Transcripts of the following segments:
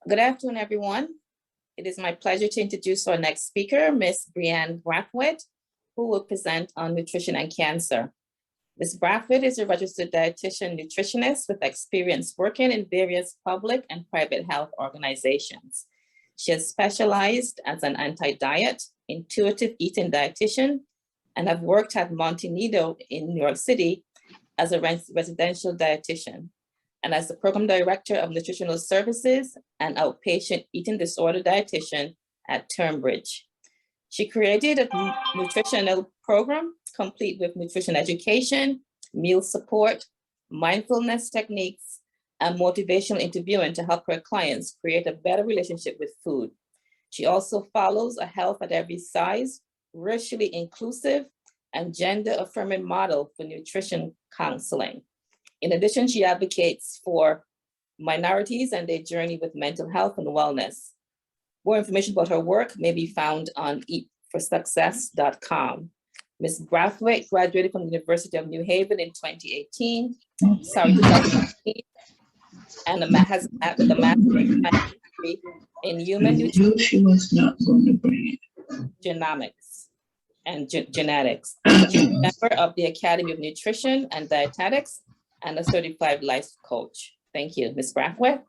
Good afternoon, everyone. It is my pleasure to introduce our next speaker, Ms. Brianne Brathwaite, who will present on nutrition and cancer. Ms. Brathwaite is a registered dietitian nutritionist with experience working in various public and private health organizations. She has specialized as an anti-diet, intuitive eating dietitian, and have worked at Monte Nido in New York City as a residential dietitian, and as the program director of nutritional services and outpatient eating disorder dietitian at Turnbridge. She created a nutritional program complete with nutrition education, meal support, mindfulness techniques, and motivational interviewing to help her clients create a better relationship with food. She also follows a health at every size, racially inclusive, and gender affirming model for nutrition counseling. In addition, she advocates for minorities and their journey with mental health and wellness. More information about her work may be found on eatforsuccess.com. Ms. Brathwaite graduated from the University of New Haven in 2018, and has with a master's degree in human nutrition, genomics, and genetics. She's a member of the Academy of Nutrition and Dietetics and a certified life coach. Thank you, Ms. Brathwaite.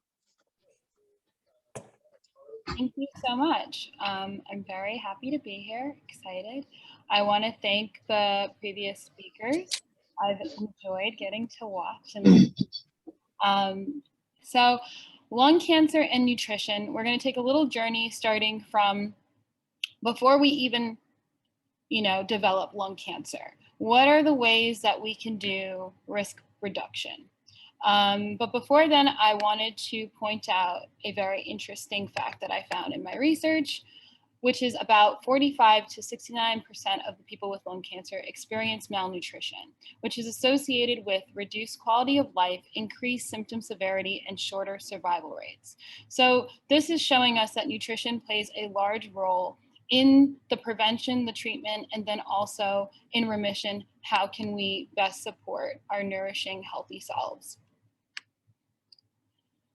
Thank you so much. I'm very happy to be here, excited. I want to thank the previous speakers. I've enjoyed getting to watch. So lung cancer and nutrition, we're going to take a little journey starting from before we even, develop lung cancer. What are the ways that we can do risk reduction? But before then, I wanted to point out a very interesting fact that I found in my research, which is about 45 to 69% of the people with lung cancer experience malnutrition, which is associated with reduced quality of life, increased symptom severity, and shorter survival rates. So this is showing us that nutrition plays a large role in the prevention, the treatment, and then also in remission. How can we best support our nourishing, healthy selves?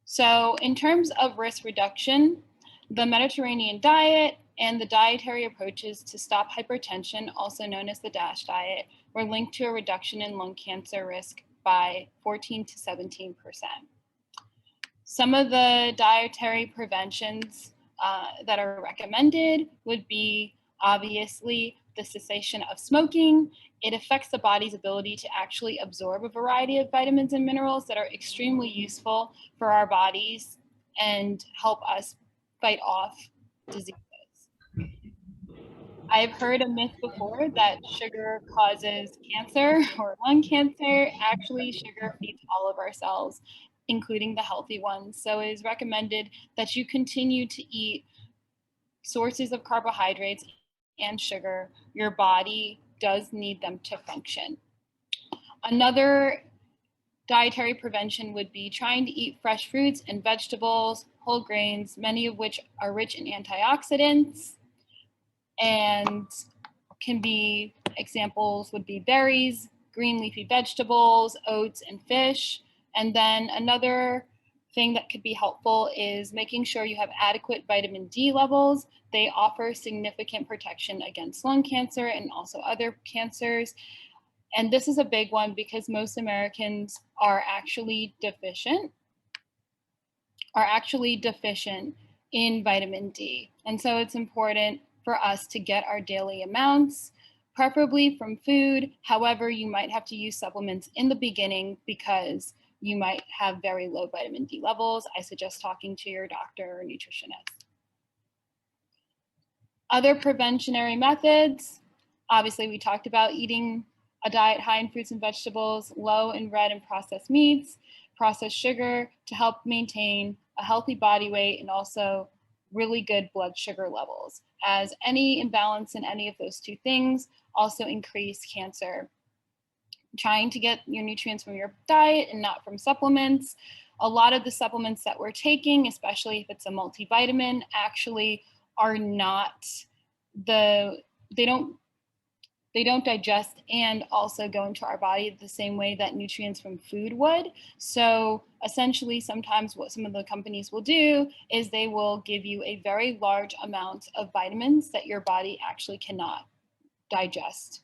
So in terms of risk reduction, the Mediterranean diet and the dietary approaches to stop hypertension, also known as the DASH diet, were linked to a reduction in lung cancer risk by 14 to 17%. Some of the dietary preventions that are recommended would be obviously the cessation of smoking. It affects the body's ability to actually absorb a variety of vitamins and minerals that are extremely useful for our bodies and help us fight off diseases. I've heard a myth before that sugar causes cancer or lung cancer. Actually, sugar feeds all of our cells, including the healthy ones. So it is recommended that you continue to eat sources of carbohydrates and sugar. Your body does need them to function. Another dietary prevention would be trying to eat fresh fruits and vegetables, whole grains, many of which are rich in antioxidants, and can be examples would be berries, green leafy vegetables, oats, and fish. And then another thing that could be helpful is making sure you have adequate vitamin D levels. They offer significant protection against lung cancer and also other cancers. And this is a big one because most Americans are actually deficient in vitamin D. And so it's important for us to get our daily amounts, preferably from food. However, you might have to use supplements in the beginning because you might have very low vitamin D levels. I suggest talking to your doctor or nutritionist. Other preventionary methods, obviously we talked about eating a diet high in fruits and vegetables, low in red and processed meats, processed sugar to help maintain a healthy body weight and also really good blood sugar levels, as any imbalance in any of those two things also increase cancer. Trying to get your nutrients from your diet and not from supplements. A lot of the supplements that we're taking, especially if it's a multivitamin, actually are not they don't they don't digest and also go into our body the same way that nutrients from food would. So essentially, sometimes what some of the companies will do is they will give you a very large amount of vitamins that your body actually cannot digest.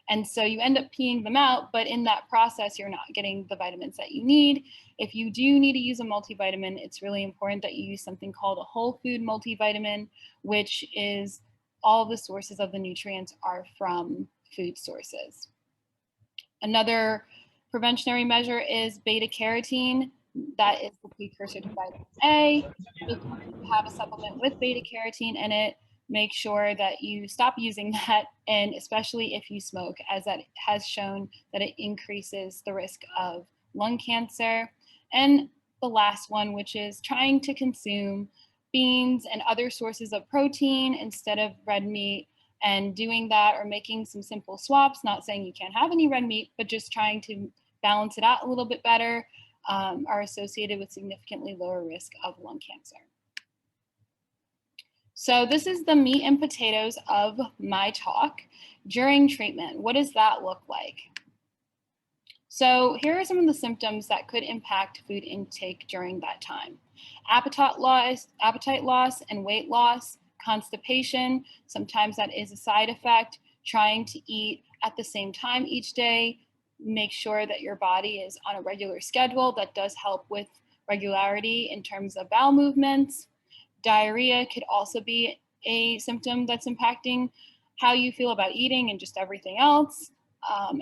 And so you end up peeing them out, but in that process, you're not getting the vitamins that you need. If you do need to use a multivitamin, it's really important that you use something called a whole food multivitamin, which is all the sources of the nutrients are from food sources. Another preventionary measure is beta carotene. That is the precursor to vitamin A. If you have a supplement with beta carotene in it, make sure that you stop using that, and especially if you smoke, as that has shown that it increases the risk of lung cancer. And the last one, which is trying to consume beans and other sources of protein instead of red meat, and doing that or making some simple swaps, not saying you can't have any red meat, but just trying to balance it out a little bit better, are associated with significantly lower risk of lung cancer. So this is the meat and potatoes of my talk. During treatment, what does that look like? So here are some of the symptoms that could impact food intake during that time. Appetite loss and weight loss, constipation, sometimes that is a side effect, trying to eat at the same time each day, make sure that your body is on a regular schedule. That does help with regularity in terms of bowel movements. Diarrhea could also be a symptom that's impacting how you feel about eating and just everything else.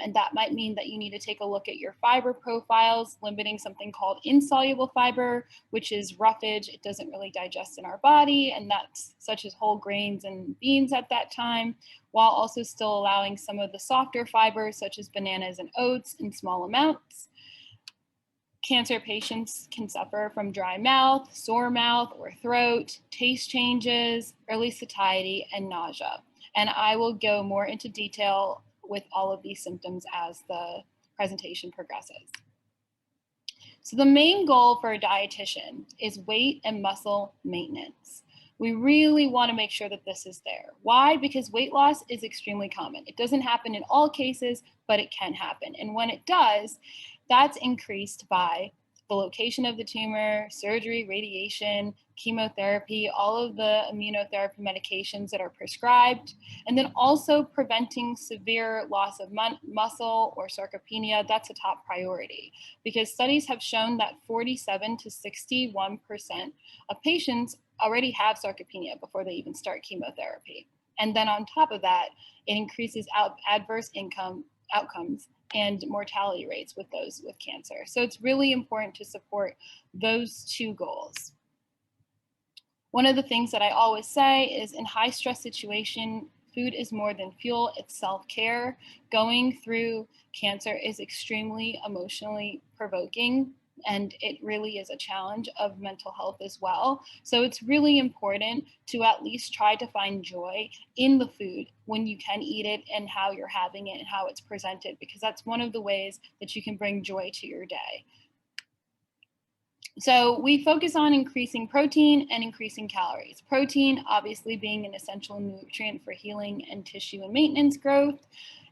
And that might mean that you need to take a look at your fiber profiles, limiting something called insoluble fiber, which is roughage. It doesn't really digest in our body, and that's such as whole grains and beans at that time, while also still allowing some of the softer fibers, such as bananas and oats, in small amounts. Cancer patients can suffer from dry mouth, sore mouth or throat, taste changes, early satiety, and nausea. And I will go more into detail with all of these symptoms as the presentation progresses. So the main goal for a dietitian is weight and muscle maintenance. We really want to make sure that this is there. Why? Because weight loss is extremely common. It doesn't happen in all cases, but it can happen. And when it does, that's increased by the location of the tumor, surgery, radiation, chemotherapy, all of the immunotherapy medications that are prescribed, and then also preventing severe loss of muscle or sarcopenia. That's a top priority because studies have shown that 47 to 61% of patients already have sarcopenia before they even start chemotherapy. And then on top of that, it increases adverse outcomes and mortality rates with those with cancer. So it's really important to support those two goals. One of the things that I always say is in high stress situation, food is more than fuel, it's self-care. Going through cancer is extremely emotionally provoking, and it really is a challenge of mental health as well. So it's really important to at least try to find joy in the food when you can eat it and how you're having it and how it's presented, because that's one of the ways that you can bring joy to your day. So we focus on increasing protein and increasing calories. Protein obviously being an essential nutrient for healing and tissue and maintenance growth,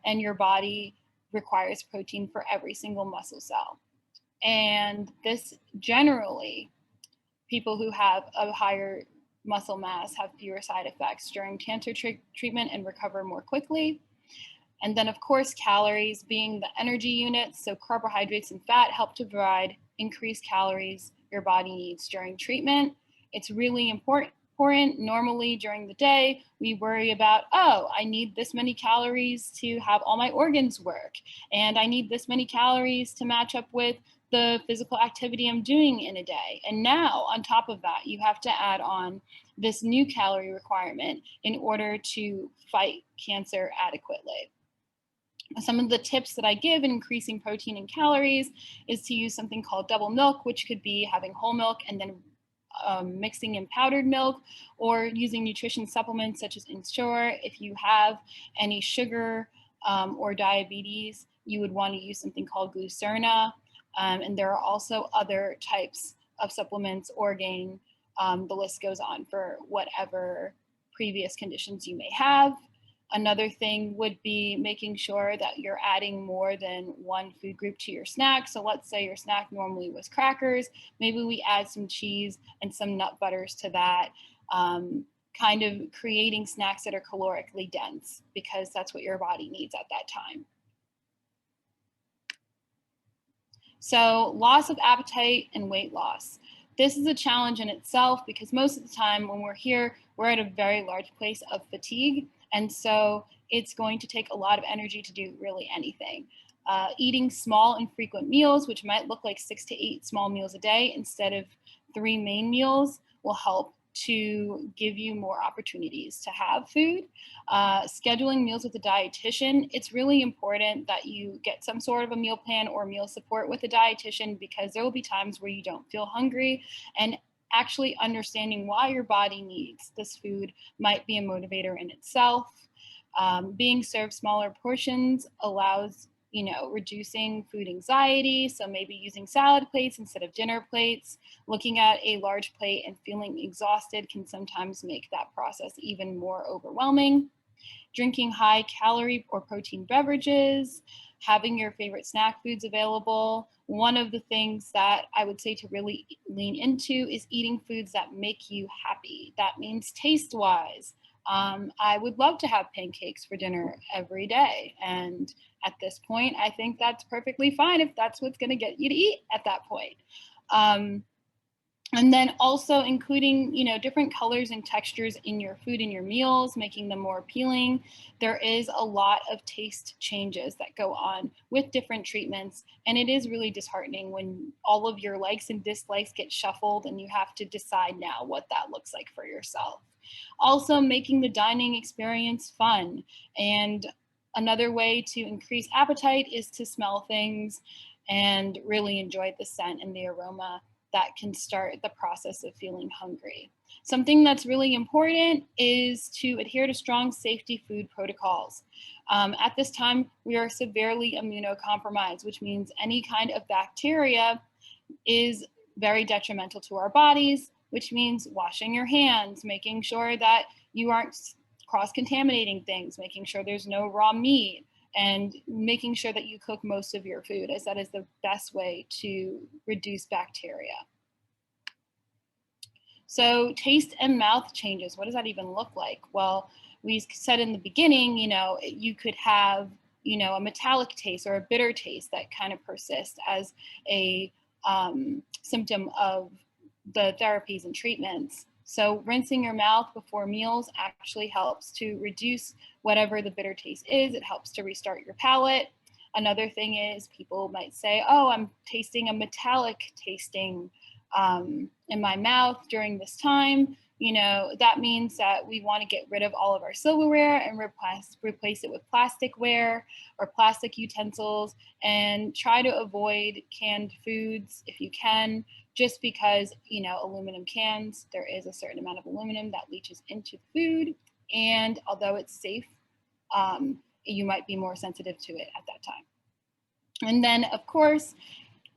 and your body requires protein for every single muscle cell. And this generally, people who have a higher muscle mass have fewer side effects during cancer treatment and recover more quickly. And then of course, calories being the energy units, so carbohydrates and fat help to provide increased calories your body needs during treatment. It's really important. Normally during the day, we worry about, oh, I need this many calories to have all my organs work, and I need this many calories to match up with the physical activity I'm doing in a day. And now on top of that, you have to add on this new calorie requirement in order to fight cancer adequately. Some of the tips that I give in increasing protein and calories is to use something called double milk, which could be having whole milk and then mixing in powdered milk, or using nutrition supplements such as Ensure. If you have any sugar or diabetes, you would want to use something called Glucerna. And there are also other types of supplements, Orgain, the list goes on for whatever previous conditions you may have. Another thing would be making sure that you're adding more than one food group to your snack. So let's say your snack normally was crackers. Maybe we add some cheese and some nut butters to that, kind of creating snacks that are calorically dense because that's what your body needs at that time. So loss of appetite and weight loss. This is a challenge in itself because most of the time when we're here, we're at a very large place of fatigue. And so it's going to take a lot of energy to do really anything. Eating small and frequent meals, which might look like 6 to 8 small meals a day instead of 3 main meals, will help to give you more opportunities to have food. Scheduling meals with a dietitian, it's really important that you get some sort of a meal plan or meal support with a dietitian because there will be times where you don't feel hungry, and actually understanding why your body needs this food might be a motivator in itself. Being served smaller portions allows reducing food anxiety. So maybe using salad plates instead of dinner plates. Looking at a large plate and feeling exhausted can sometimes make that process even more overwhelming. Drinking high calorie or protein beverages, having your favorite snack foods available. One of the things that I would say to really lean into is eating foods that make you happy. That means taste-wise. I would love to have pancakes for dinner every day. And at this point, I think that's perfectly fine if that's what's going to get you to eat at that point. And then also including, different colors and textures in your food and your meals, making them more appealing. There is a lot of taste changes that go on with different treatments. And it is really disheartening when all of your likes and dislikes get shuffled and you have to decide now what that looks like for yourself. Also making the dining experience fun. And another way to increase appetite is to smell things and really enjoy the scent and the aroma that can start the process of feeling hungry. Something that's really important is to adhere to strong safety food protocols. At this time, we are severely immunocompromised, which means any kind of bacteria is very detrimental to our bodies, which means washing your hands, making sure that you aren't cross-contaminating things, making sure there's no raw meat, and making sure that you cook most of your food, as that is the best way to reduce bacteria. So taste and mouth changes, what does that even look like? Well, we said in the beginning, you could have, a metallic taste or a bitter taste that kind of persists as a symptom of the therapies and treatments. So rinsing your mouth before meals actually helps to reduce whatever the bitter taste is. It helps to restart your palate. Another thing is people might say, oh, I'm tasting a metallic tasting in my mouth during this time. That means that we want to get rid of all of our silverware and replace it with plasticware or plastic utensils, and try to avoid canned foods if you can, just because, aluminum cans, there is a certain amount of aluminum that leaches into food. And although it's safe, you might be more sensitive to it at that time. And then, of course,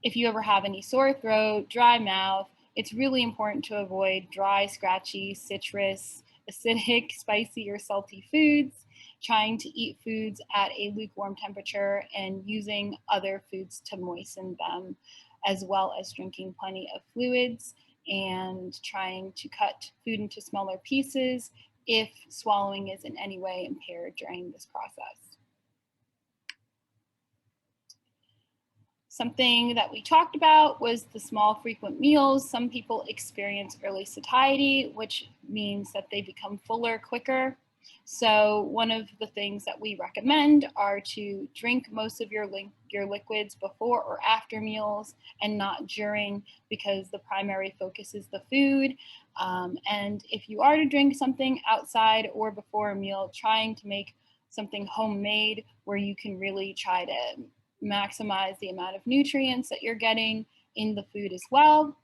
if you ever have any sore throat, dry mouth, it's really important to avoid dry, scratchy, citrus, acidic, spicy, or salty foods, trying to eat foods at a lukewarm temperature and using other foods to moisten them, as well as drinking plenty of fluids and trying to cut food into smaller pieces if swallowing is in any way impaired during this process. Something that we talked about was the small frequent meals. Some people experience early satiety, which means that they become fuller quicker. So one of the things that we recommend are to drink most of your liquids before or after meals and not during, because the primary focus is the food. And if you are to drink something outside or before a meal, trying to make something homemade where you can really try to maximize the amount of nutrients that you're getting in the food as well.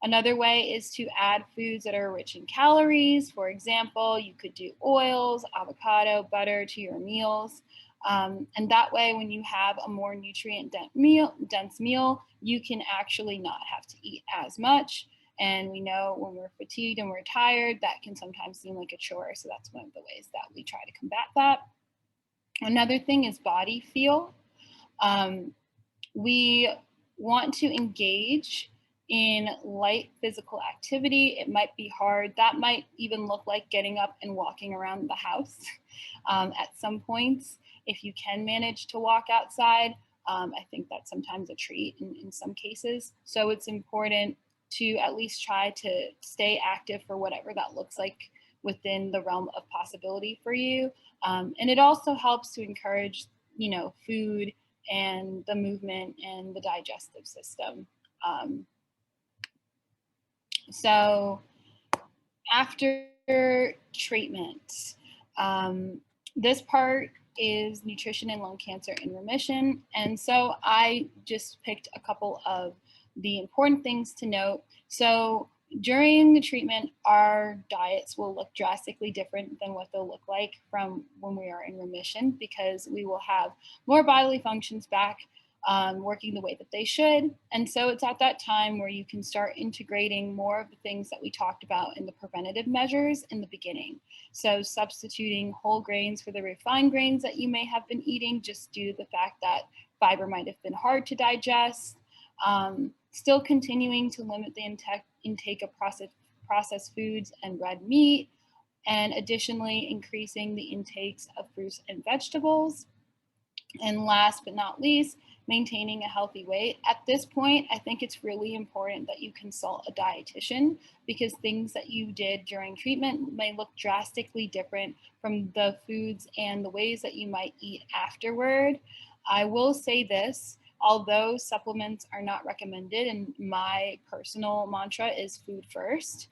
Another way is to add foods that are rich in calories. For example, you could do oils, avocado, butter to your meals. And that way, when you have a more nutrient dense meal, you can actually not have to eat as much. And we know when we're fatigued and we're tired, that can sometimes seem like a chore. So that's one of the ways that we try to combat that. Another thing is body feel. We want to engage in light physical activity. It might be hard. That might even look like getting up and walking around the house at some points. If you can manage to walk outside, I think that's sometimes a treat in some cases. So it's important to at least try to stay active for whatever that looks like within the realm of possibility for you. And it also helps to encourage, food and the movement and the digestive system. So after treatment, this part is nutrition and lung cancer in remission. And so I just picked a couple of the important things to note. So during the treatment, our diets will look drastically different than what they'll look like from when we are in remission, because we will have more bodily functions back working the way that they should. And so it's at that time where you can start integrating more of the things that we talked about in the preventative measures in the beginning. So substituting whole grains for the refined grains that you may have been eating, just due to the fact that fiber might have been hard to digest. Still continuing to limit the intake of processed foods and red meat, and additionally increasing the intakes of fruits and vegetables. And last but not least, maintaining a healthy weight. At this point, I think it's really important that you consult a dietitian, because things that you did during treatment may look drastically different from the foods and the ways that you might eat afterward. I will say this, although supplements are not recommended, and my personal mantra is food first,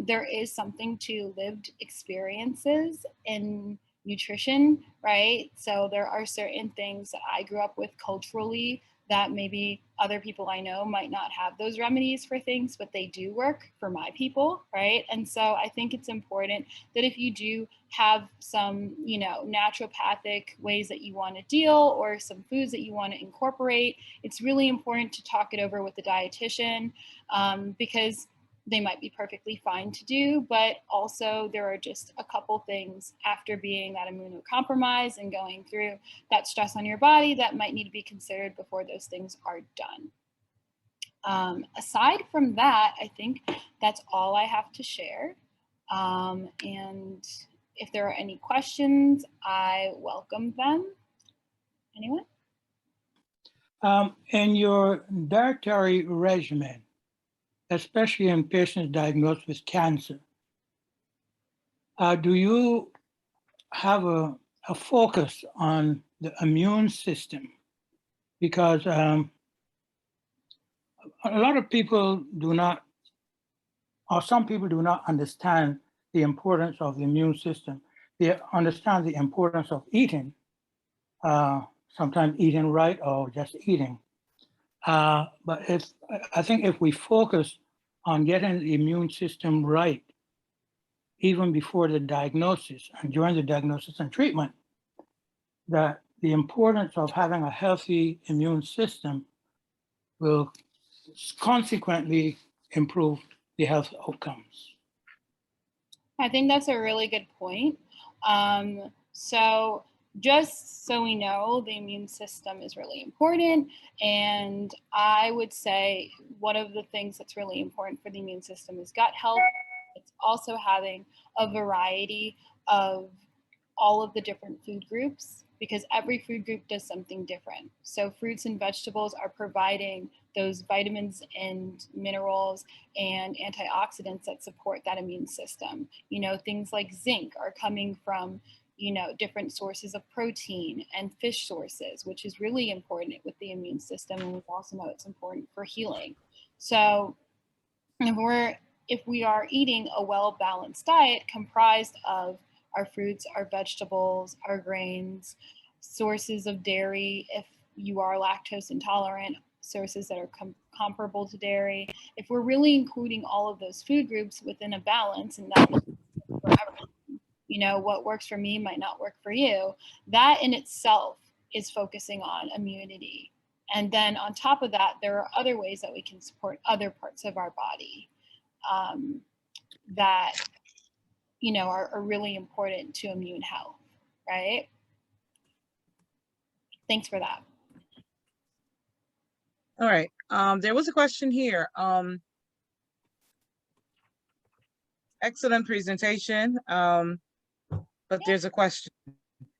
there is something to lived experiences in nutrition, right? So there are certain things that I grew up with culturally that maybe other people I know might not have those remedies for things, but they do work for my people, right? And so I think it's important that if you do have some, naturopathic ways that you want to deal, or some foods that you want to incorporate, it's really important to talk it over with the dietitian, because they might be perfectly fine to do, but also there are just a couple things after being that immunocompromised and going through that stress on your body that might need to be considered before those things are done. Aside from that, I think that's all I have to share. And if there are any questions, I welcome them. Anyone? In your dietary regimen, especially in patients diagnosed with cancer, do you have a focus on the immune system? Because a lot of people do not, or some people do not understand the importance of the immune system. They understand the importance of eating, sometimes eating right or just eating. But I think if we focus on getting the immune system right, even before the diagnosis and during the diagnosis and treatment, that the importance of having a healthy immune system will consequently improve the health outcomes. I think that's a really good point. So just so we know, the immune system is really important. And I would say one of the things that's really important for the immune system is gut health. It's also having a variety of all of the different food groups, because every food group does something different. So fruits and vegetables are providing those vitamins and minerals and antioxidants that support that immune system. Things like zinc are coming from, different sources of protein and fish sources, which is really important with the immune system. And we also know it's important for healing. So if we are eating a well-balanced diet comprised of our fruits, our vegetables, our grains, sources of dairy, if you are lactose intolerant, sources that are comparable to dairy, if we're really including all of those food groups within a balance, and that for everyone, what works for me might not work for you, that in itself is focusing on immunity. And then on top of that, there are other ways that we can support other parts of our body. that, you know, are really important to immune health, right? Thanks for that. All right. There was a question here. Excellent presentation. But there's a question.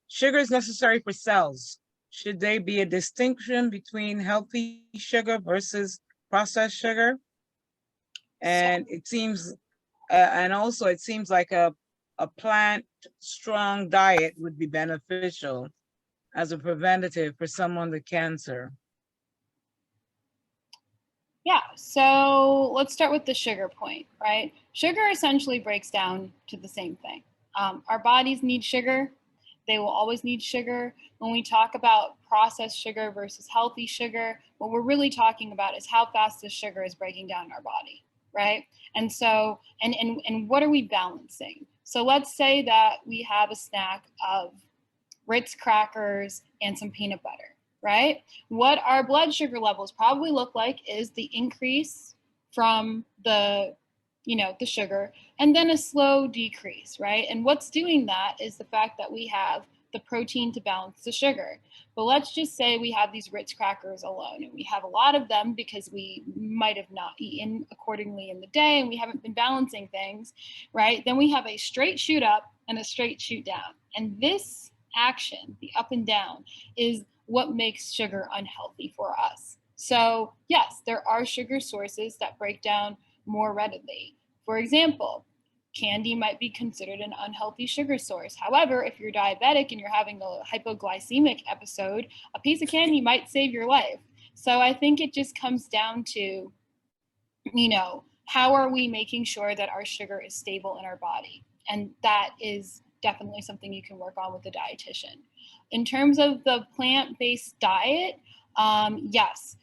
Sugar is necessary for cells. Should there be a distinction between healthy sugar versus processed sugar? And it seems, and also it seems like a plant strong diet would be beneficial as a preventative for someone with cancer. Yeah, so let's start with the sugar point, right? Sugar essentially breaks down to the same thing. Our bodies need sugar. They will always need sugar. When we talk about processed sugar versus healthy sugar, what we're really talking about is how fast the sugar is breaking down in our body, right? And so, and what are we balancing? So let's say that we have a snack of Ritz crackers and some peanut butter, right? What our blood sugar levels probably look like is the increase from the, you know, the sugar, and then a slow decrease, right? And what's doing that is the fact that we have the protein to balance the sugar. But let's just say we have these Ritz crackers alone, and we have a lot of them because we might have not eaten accordingly in the day and we haven't been balancing things, right? Then we have a straight shoot up and a straight shoot down. And this action, the up and down, is what makes sugar unhealthy for us. So yes, there are sugar sources that break down more readily. For example, candy might be considered an unhealthy sugar source. However, if you're diabetic and you're having a hypoglycemic episode, a piece of candy might save your life. So I think it just comes down to, you know, how are we making sure that our sugar is stable in our body? And that is definitely something you can work on with a dietitian. In terms of the plant-based diet, yes.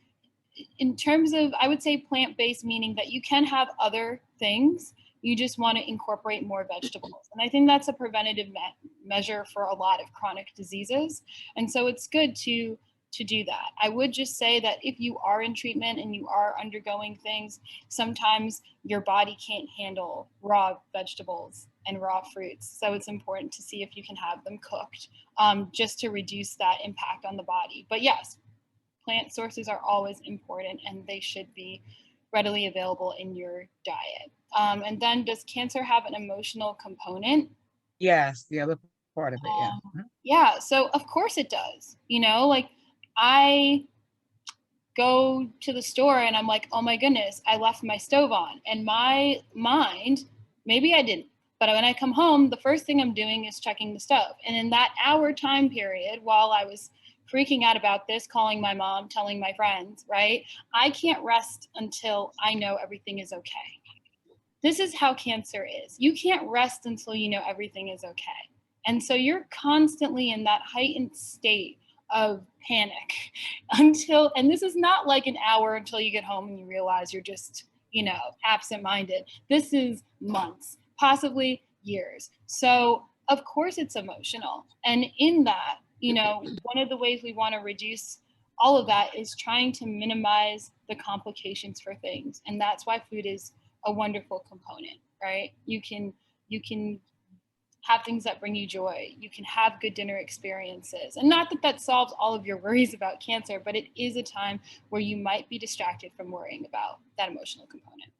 In terms of, I would say plant-based, meaning that you can have other things, you just want to incorporate more vegetables. And I think that's a preventative measure for a lot of chronic diseases. And so it's good to do that. I would just say that if you are in treatment and you are undergoing things, sometimes your body can't handle raw vegetables and raw fruits. So it's important to see if you can have them cooked, just to reduce that impact on the body. But yes, plant sources are always important and they should be readily available in your diet. And then, does cancer have an emotional component? Yes, the other part of it, yeah. Yeah, so of course it does. You know, like I go to the store and I'm like, oh my goodness, I left my stove on. And my mind, maybe I didn't, but when I come home, the first thing I'm doing is checking the stove. And in that hour time period, while I was freaking out about this, calling my mom, telling my friends, right? I can't rest until I know everything is okay. This is how cancer is. You can't rest until you know everything is okay. And so you're constantly in that heightened state of panic until, and this is not like an hour until you get home and you realize you're just, you know, absent-minded. This is months, possibly years. So of course it's emotional. And in that, you know, one of the ways we want to reduce all of that is trying to minimize the complications for things. And that's why food is a wonderful component, right? You can have things that bring you joy. You can have good dinner experiences. And not that that solves all of your worries about cancer, but it is a time where you might be distracted from worrying about that emotional component.